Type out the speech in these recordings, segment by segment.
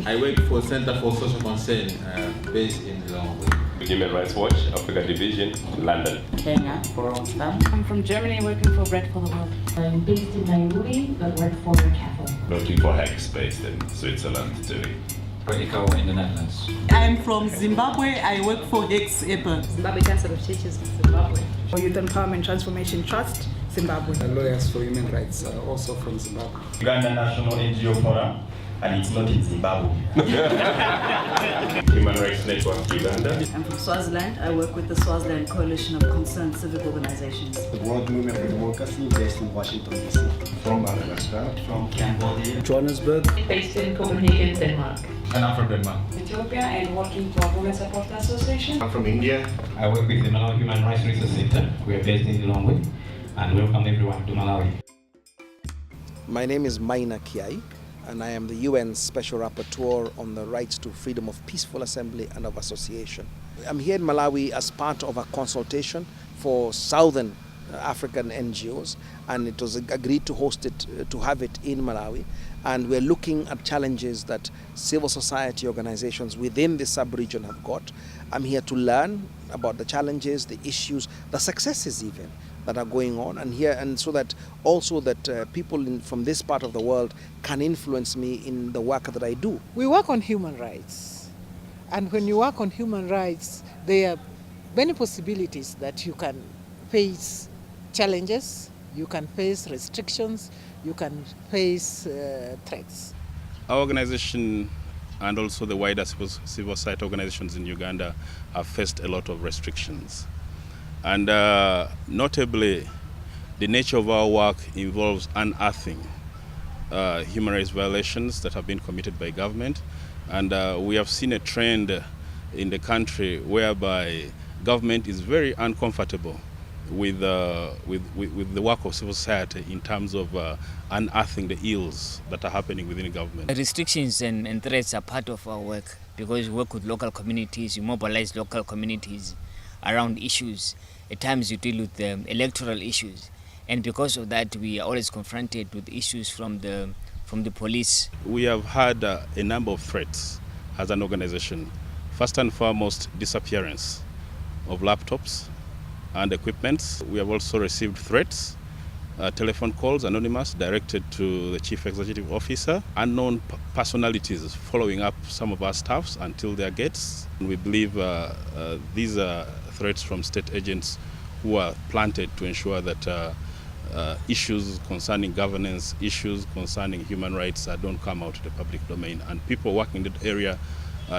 I work for Center for Social Concern based in Lilongwe. Human Rights Watch, Africa Division, London. Kenya, for I'm from Germany, working for Bread for the World. I'm based in Nairobi, but work for CAFO. Working for HEX based in Switzerland, Zurich. In the Netherlands. I'm from Zimbabwe. I work for Apple. Zimbabwe Council of Churches, Zimbabwe. For Youth Empowerment Transformation Trust, Zimbabwe. Lawyers for Human Rights, also from Zimbabwe. Uganda National NGO Forum, and it's not in Zimbabwe. Human Rights Network, Uganda. I'm from Swaziland. I work with the Swaziland Coalition of Concerned Civic Organizations. The World Movement for Democracy based in Washington, D.C. From Madagascar. From Cambodia. Johannesburg. Based in Copenhagen, Denmark. And I'm from Denmark. Ethiopia and working for Women Support Association. I'm from India. I work with the Malawi Human Rights Research Center. We are based in Lilongwe, and welcome everyone to Malawi. My name is Maina Kiai, and I am the UN Special Rapporteur on the rights to freedom of peaceful assembly and of association. I'm here in Malawi as part of a consultation for Southern African NGOs, and it was agreed to host it, to have it in Malawi. And we're looking at challenges that civil society organizations within the sub-region have got. I'm here to learn about the challenges, the issues, the successes even that are going on, and so that also that people from this part of the world can influence me in the work that I do. We work on human rights, and when you work on human rights, there are many possibilities that you can face challenges, you can face restrictions, you can face threats. Our organization and also the wider civil society organizations in Uganda have faced a lot of restrictions. And notably, the nature of our work involves unearthing human rights violations that have been committed by government. And we have seen a trend in the country whereby government is very uncomfortable with the work of civil society in terms of unearthing the ills that are happening within government. Restrictions and threats are part of our work because we work with local communities, we mobilize local communities around issues. At times you deal with electoral issues, and because of that we are always confronted with issues from the police. We have had a number of threats as an organization. First and foremost, disappearance of laptops and equipment. We have also received threats, telephone calls, anonymous, directed to the Chief Executive Officer, unknown personalities following up some of our staffs until their gates. We believe these are threats from state agents who are planted to ensure that issues concerning governance, issues concerning human rights don't come out to the public domain, and people working in that area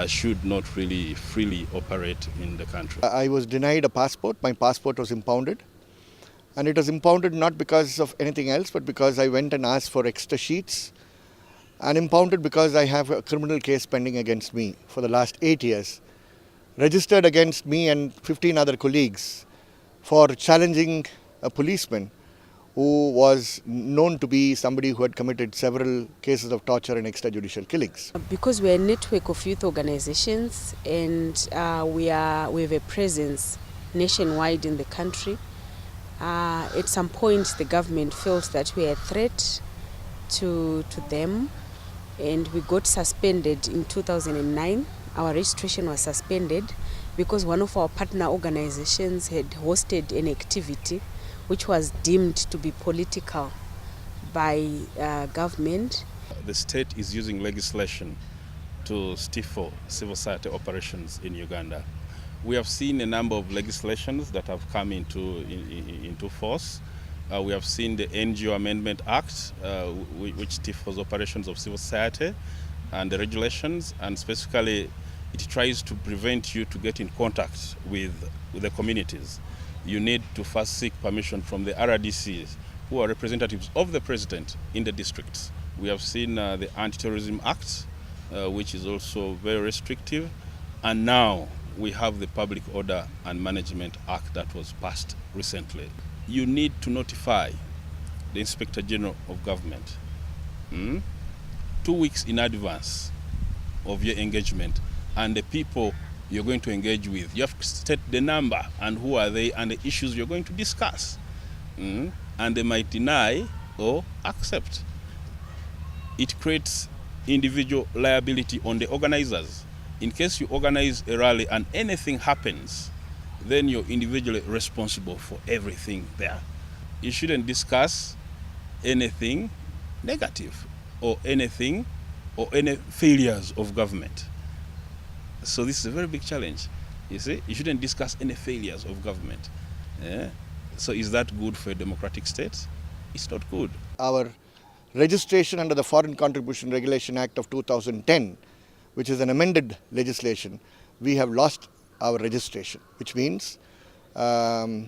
should not really freely operate in the country. I was denied a passport. My passport was impounded. And it was impounded not because of anything else, but because I went and asked for extra sheets. And impounded because I have a criminal case pending against me for the last 8 years, registered against me and 15 other colleagues for challenging a policeman who was known to be somebody who had committed several cases of torture and extrajudicial killings. Because we're a network of youth organizations and we have a presence nationwide in the country, at some point the government felt that we are a threat to them, and we got suspended in 2009. Our registration was suspended because one of our partner organizations had hosted an activity which was deemed to be political by government. The state is using legislation to stifle civil society operations in Uganda. We have seen a number of legislations that have come into force. We have seen the NGO Amendment Act, which stifles operations of civil society, and the regulations, and specifically it tries to prevent you to get in contact with the communities. You need to first seek permission from the RDCs, who are representatives of the president in the districts. We have seen the Anti-Terrorism Act, which is also very restrictive, and now we have the Public Order and Management Act that was passed recently. You need to notify the Inspector General of Government 2 weeks in advance of your engagement, and the people you're going to engage with. You have to state the number and who are they and the issues you're going to discuss. And they might deny or accept. It creates individual liability on the organizers. In case you organize a rally and anything happens, then you're individually responsible for everything there. You shouldn't discuss anything negative or anything or any failures of government. So this is a very big challenge. You see, you shouldn't discuss any failures of government. So is that good for a democratic state? It's not good. Our registration under the Foreign Contribution Regulation Act of 2010, which is an amended legislation, we have lost our registration, which means our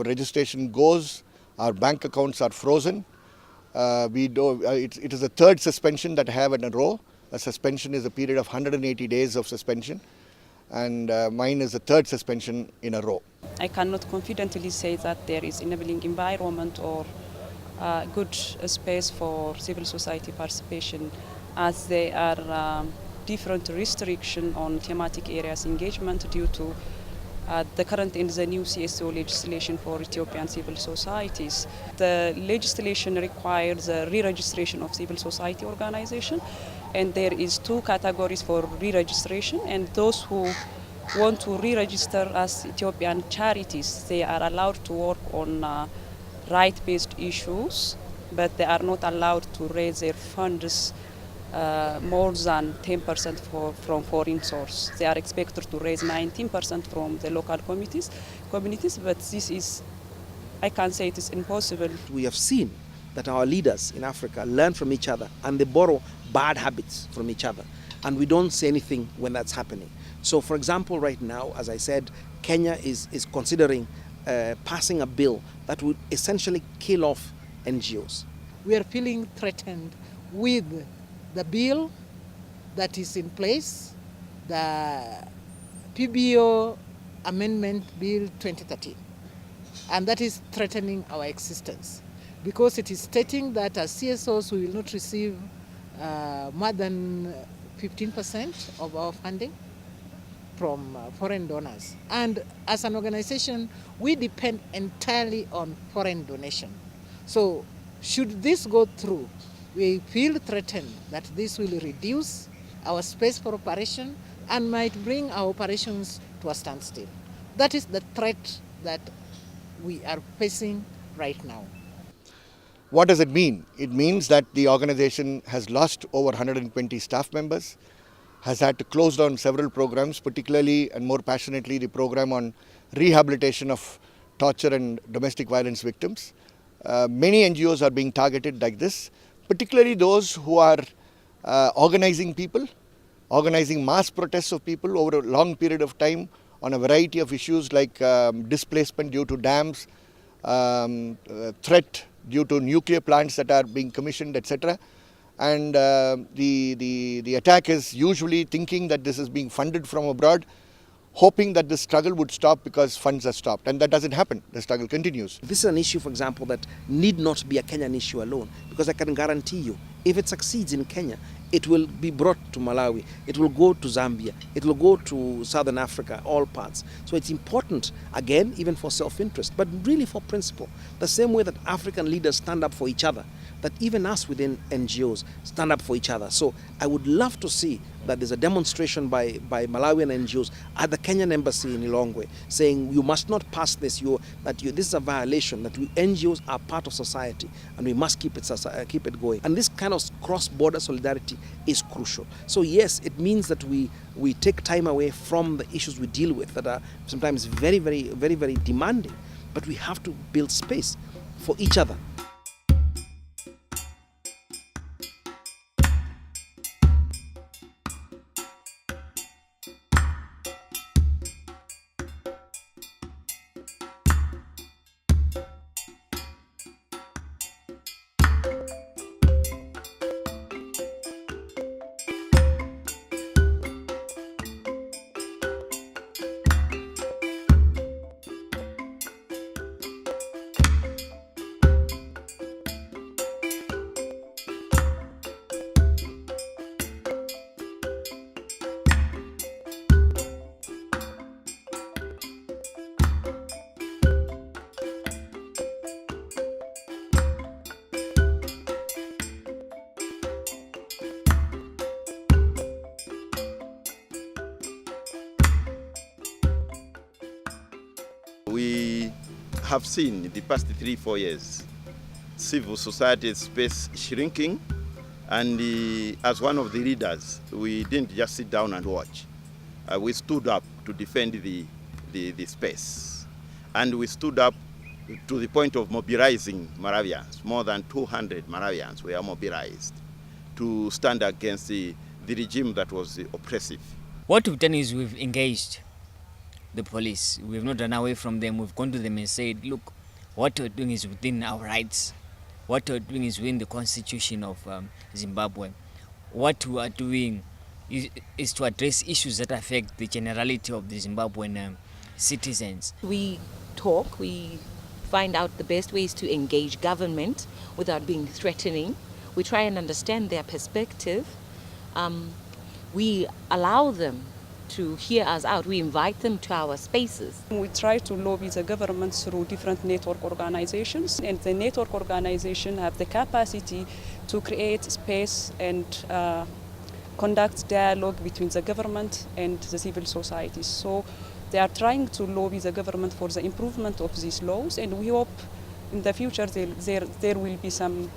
registration goes, our bank accounts are frozen. It is the third suspension that I have in a row. A suspension is a period of 180 days of suspension, and mine is the third suspension in a row. I cannot confidently say that there is enabling environment or good space for civil society participation, as there are different restrictions on thematic areas engagement due to the current and the new CSO legislation for Ethiopian civil societies. The legislation requires the re-registration of civil society organization, and there is two categories for re-registration, and those who want to re-register as Ethiopian charities, they are allowed to work on right-based issues, but they are not allowed to raise their funds more than 10% from foreign source. They are expected to raise 19% from the local communities, but this is, I can say it is impossible. We have seen that our leaders in Africa learn from each other and they borrow bad habits from each other, and we don't say anything when that's happening. So for example, right now, as I said, Kenya is considering passing a bill that would essentially kill off NGOs. We are feeling threatened with the bill that is in place, the PBO Amendment Bill 2013, and that is threatening our existence because it is stating that as CSOs we will not receive more than 15% of our funding from foreign donors. And as an organization, we depend entirely on foreign donation. So should this go through, we feel threatened that this will reduce our space for operation and might bring our operations to a standstill. That is the threat that we are facing right now. What does it mean? It means that the organization has lost over 120 staff members, has had to close down several programs, particularly and more passionately the program on rehabilitation of torture and domestic violence victims. Many NGOs are being targeted like this, particularly those who are organizing people, organizing mass protests of people over a long period of time on a variety of issues like displacement due to dams, threat due to nuclear plants that are being commissioned, etc. And the attack is usually thinking that this is being funded from abroad, hoping that the struggle would stop because funds are stopped. And that doesn't happen. The struggle continues. This is an issue, for example, that need not be a Kenyan issue alone, because I can guarantee you, if it succeeds in Kenya, it will be brought to Malawi, it will go to Zambia, it will go to Southern Africa, all parts. So it's important, again, even for self-interest, but really for principle. The same way that African leaders stand up for each other, that even us within NGOs stand up for each other. So I would love to see that there's a demonstration by Malawian NGOs at the Kenyan embassy in Lilongwe saying you must not pass this, this is a violation, that we NGOs are part of society and we must keep it going. And this kind of cross-border solidarity is crucial. So yes, it means that we take time away from the issues we deal with that are sometimes very, very, very, very demanding, but we have to build space for each other. have seen in the past 3-4 years civil society space shrinking, and as one of the leaders, we didn't just sit down and watch. We stood up to defend the space, and we stood up to the point of mobilizing Malawians. More than 200 Malawians were mobilized to stand against the regime that was oppressive. What we've done is we've engaged the police. We've not run away from them. We've gone to them and said, look, what we're doing is within our rights. What we're doing is within the constitution of Zimbabwe. What we are doing is to address issues that affect the generality of the Zimbabwean citizens. We talk, we find out the best ways to engage government without being threatening. We try and understand their perspective. We allow them to hear us out. We invite them to our spaces. We try to lobby the government through different network organizations, and the network organizations have the capacity to create space and conduct dialogue between the government and the civil society. So they are trying to lobby the government for the improvement of these laws, and we hope in the future there will be some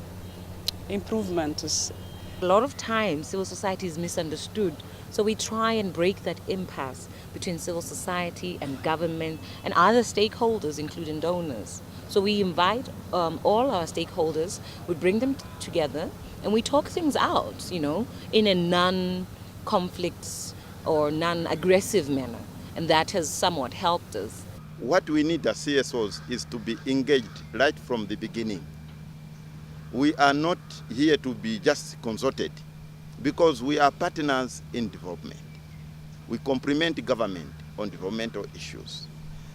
improvements. A lot of times civil society is misunderstood, so we try and break that impasse between civil society and government and other stakeholders, including donors. So we invite all our stakeholders, we bring them together, and we talk things out, in a non-conflict or non-aggressive manner, and that has somewhat helped us. What we need as CSOs is to be engaged right from the beginning. We are not here to be just consulted, because we are partners in development. We complement the government on developmental issues.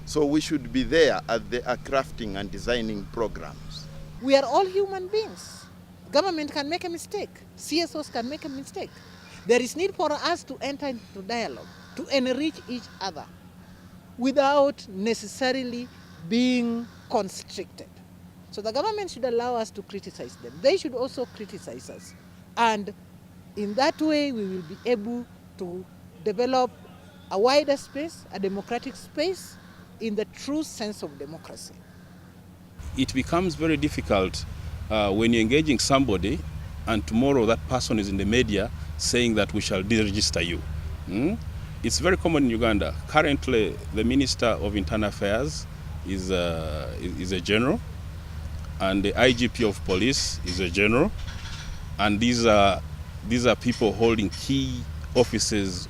So we should be there as they are crafting and designing programs. We are all human beings. Government can make a mistake. CSOs can make a mistake. There is need for us to enter into dialogue, to enrich each other without necessarily being constricted. So the government should allow us to criticize them. They should also criticize us. And in that way, we will be able to develop a wider space, a democratic space, in the true sense of democracy. It becomes very difficult when you're engaging somebody and tomorrow that person is in the media saying that we shall deregister you. It's very common in Uganda. Currently, the Minister of Internal Affairs is a general, and the IGP of police is a general, and these are people holding key offices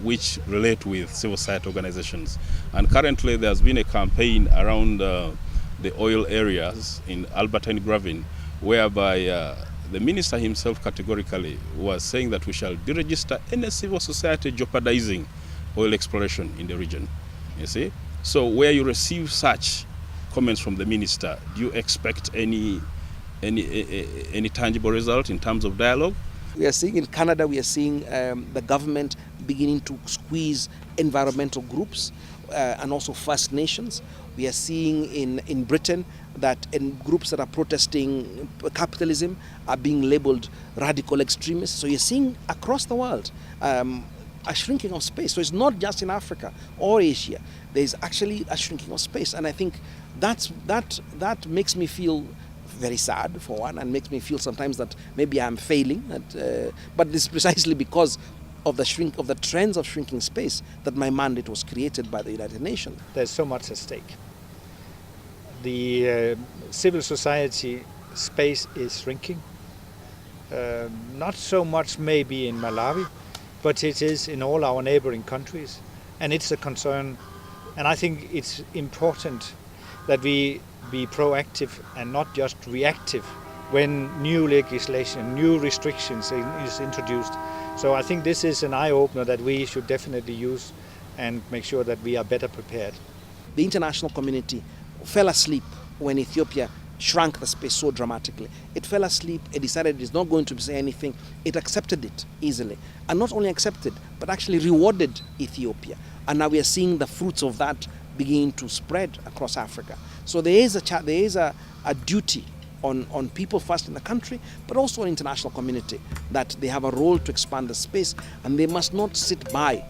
which relate with civil society organizations. And currently there's been a campaign around the oil areas in Alberta and Gravin, whereby the minister himself categorically was saying that we shall deregister any civil society jeopardizing oil exploration in the region. You see? So where you receive such comments from the minister, do you expect any tangible result in terms of dialogue? We are seeing in Canada, we are seeing the government beginning to squeeze environmental groups and also First Nations. We are seeing in Britain that in groups that are protesting capitalism are being labeled radical extremists. So you're seeing across the world a shrinking of space. So it's not just in Africa or Asia. There's actually a shrinking of space. And I think that makes me feel very sad, for one, and makes me feel sometimes that maybe I'm failing. But it's precisely because of the trends of shrinking space that my mandate was created by the United Nations. There's so much at stake. The civil society space is shrinking. Not so much maybe in Malawi, but it is in all our neighboring countries. And it's a concern. And I think it's important that we be proactive and not just reactive when new legislation, new restrictions is introduced. So I think this is an eye-opener that we should definitely use and make sure that we are better prepared. The international community fell asleep when Ethiopia shrank the space so dramatically. It fell asleep, it decided it's not going to say anything, it accepted it easily. And not only accepted, but actually rewarded Ethiopia. And now we are seeing the fruits of that begin to spread across Africa. So there is a duty on people first in the country, but also on international community, that they have a role to expand the space, and they must not sit by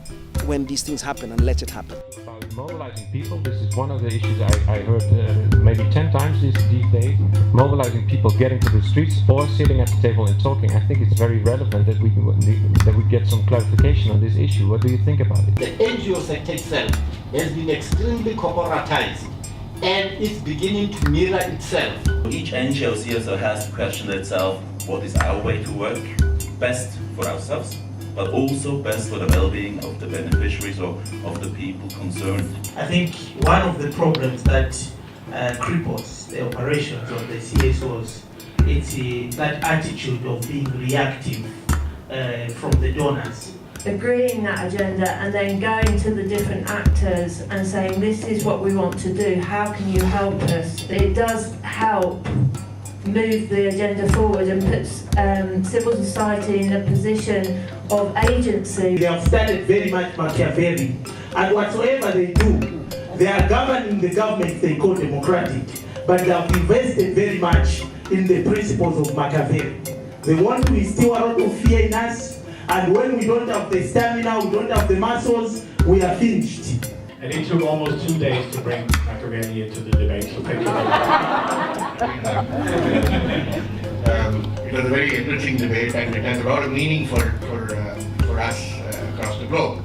when these things happen and let it happen. About mobilizing people, this is one of the issues I heard maybe 10 times these days. Mobilizing people, getting to the streets or sitting at the table and talking. I think it's very relevant that we get some clarification on this issue. What do you think about it? The NGO sector itself has been extremely corporatized and is beginning to mirror itself. Each NGO also has to question itself, what is our way to work best for ourselves, but also best for the well-being of the beneficiaries or of the people concerned. I think one of the problems that cripples the operations of the CSOs is that attitude of being reactive from the donors. Agreeing that agenda and then going to the different actors and saying, this is what we want to do, how can you help us? It does help move the agenda forward and puts civil society in a position of agency. They have started very much Machiavelli, and whatsoever they do, they are governing the government they call democratic, but they have invested very much in the principles of Machiavelli. They want to instill a lot of fear in us, and when we don't have the stamina, we don't have the muscles, we are finished. And it took almost 2 days to bring Machiavelli into the debate, so thank you. It was a very enriching debate, and it has a lot of meaning for us across the globe.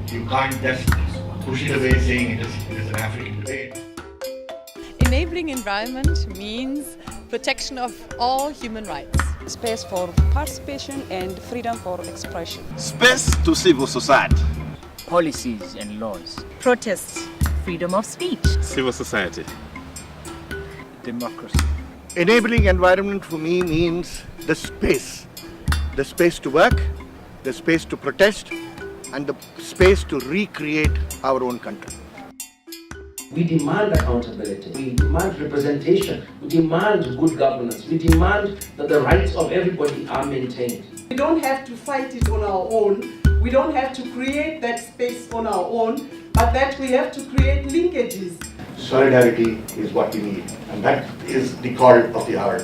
You can't just push it away saying it is an African debate. Enabling environment means protection of all human rights. Space for participation and freedom for expression. Space to civil society. Policies and laws. Protest. Freedom of speech. Civil society. Democracy. Enabling environment for me means the space to work, the space to protest, and the space to recreate our own country. We demand accountability, we demand representation, we demand good governance, we demand that the rights of everybody are maintained. We don't have to fight it on our own, we don't have to create that space on our own, but that we have to create linkages. Solidarity is what we need, and that is the call of the hour.